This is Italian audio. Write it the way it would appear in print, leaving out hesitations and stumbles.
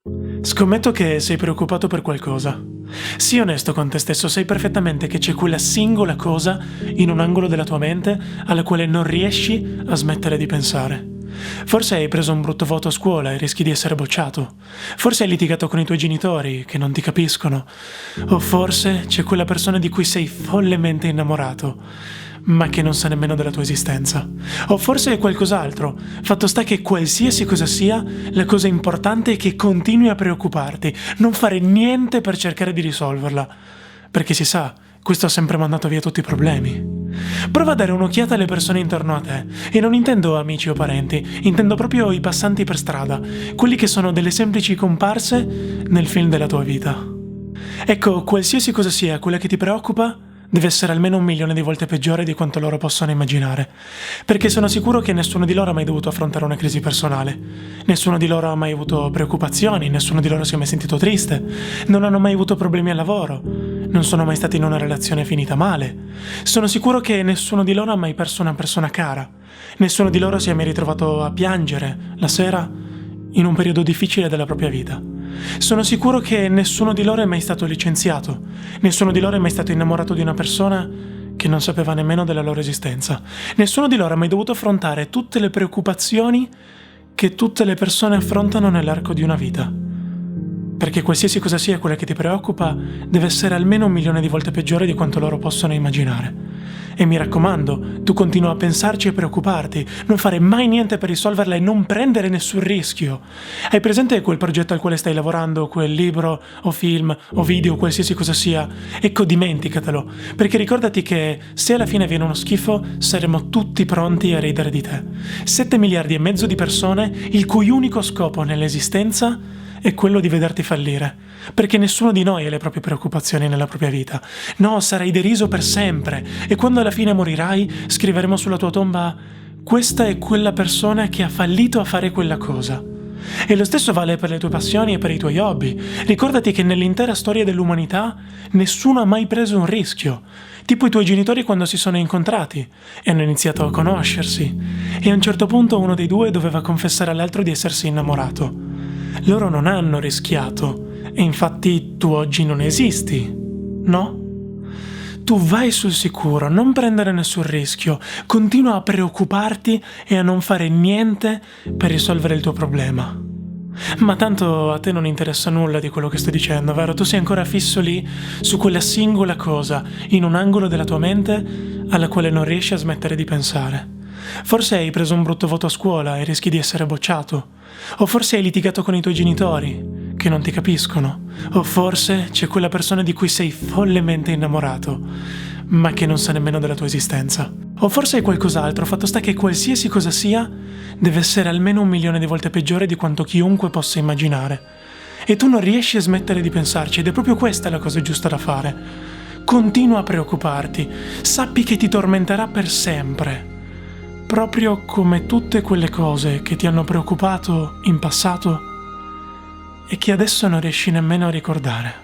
Scommetto che sei preoccupato per qualcosa. Sii onesto con te stesso, sai perfettamente che c'è quella singola cosa in un angolo della tua mente alla quale non riesci a smettere di pensare. Forse hai preso un brutto voto a scuola e rischi di essere bocciato. Forse hai litigato con i tuoi genitori che non ti capiscono. O forse c'è quella persona di cui sei follemente innamorato, ma che non sa nemmeno della tua esistenza. O forse è qualcos'altro. Fatto sta che qualsiasi cosa sia, la cosa importante è che continui a preoccuparti, non fare niente per cercare di risolverla. Perché si sa, questo ha sempre mandato via tutti i problemi. Prova a dare un'occhiata alle persone intorno a te, e non intendo amici o parenti, intendo proprio i passanti per strada, quelli che sono delle semplici comparse nel film della tua vita. Ecco, qualsiasi cosa sia quella che ti preoccupa, deve essere almeno 1.000.000 di volte peggiore di quanto loro possano immaginare. Perché sono sicuro che nessuno di loro ha mai dovuto affrontare una crisi personale. Nessuno di loro ha mai avuto preoccupazioni, nessuno di loro si è mai sentito triste, non hanno mai avuto problemi al lavoro, non sono mai stati in una relazione finita male. Sono sicuro che nessuno di loro ha mai perso una persona cara. Nessuno di loro si è mai ritrovato a piangere la sera in un periodo difficile della propria vita. Sono sicuro che nessuno di loro è mai stato licenziato, nessuno di loro è mai stato innamorato di una persona che non sapeva nemmeno della loro esistenza. Nessuno di loro ha mai dovuto affrontare tutte le preoccupazioni che tutte le persone affrontano nell'arco di una vita. Perché qualsiasi cosa sia quella che ti preoccupa, deve essere almeno 1.000.000 di volte peggiore di quanto loro possono immaginare. E mi raccomando, tu continua a pensarci e preoccuparti, non fare mai niente per risolverla e non prendere nessun rischio. Hai presente quel progetto al quale stai lavorando, quel libro o film o video, qualsiasi cosa sia? Ecco, dimenticatelo, perché ricordati che se alla fine viene uno schifo, saremo tutti pronti a ridere di te. 7 miliardi e mezzo di persone, il cui unico scopo nell'esistenza è quello di vederti fallire, perché nessuno di noi ha le proprie preoccupazioni nella propria vita. No, sarai deriso per sempre, e quando alla fine morirai scriveremo sulla tua tomba: questa è quella persona che ha fallito a fare quella cosa. E lo stesso vale per le tue passioni e per i tuoi hobby. Ricordati che nell'intera storia dell'umanità nessuno ha mai preso un rischio, tipo i tuoi genitori quando si sono incontrati e hanno iniziato a conoscersi, e a un certo punto uno dei due doveva confessare all'altro di essersi innamorato. Loro non hanno rischiato, e infatti tu oggi non esisti, no? Tu vai sul sicuro, non prendere nessun rischio, continua a preoccuparti e a non fare niente per risolvere il tuo problema. Ma tanto a te non interessa nulla di quello che sto dicendo, vero? Tu sei ancora fisso lì su quella singola cosa, in un angolo della tua mente alla quale non riesci a smettere di pensare. Forse hai preso un brutto voto a scuola e rischi di essere bocciato. O forse hai litigato con i tuoi genitori, che non ti capiscono. O forse c'è quella persona di cui sei follemente innamorato, ma che non sa nemmeno della tua esistenza. O forse hai qualcos'altro, fatto sta che qualsiasi cosa sia, deve essere almeno 1.000.000 di volte peggiore di quanto chiunque possa immaginare. E tu non riesci a smettere di pensarci, ed è proprio questa la cosa giusta da fare. Continua a preoccuparti, sappi che ti tormenterà per sempre. Proprio come tutte quelle cose che ti hanno preoccupato in passato e che adesso non riesci nemmeno a ricordare.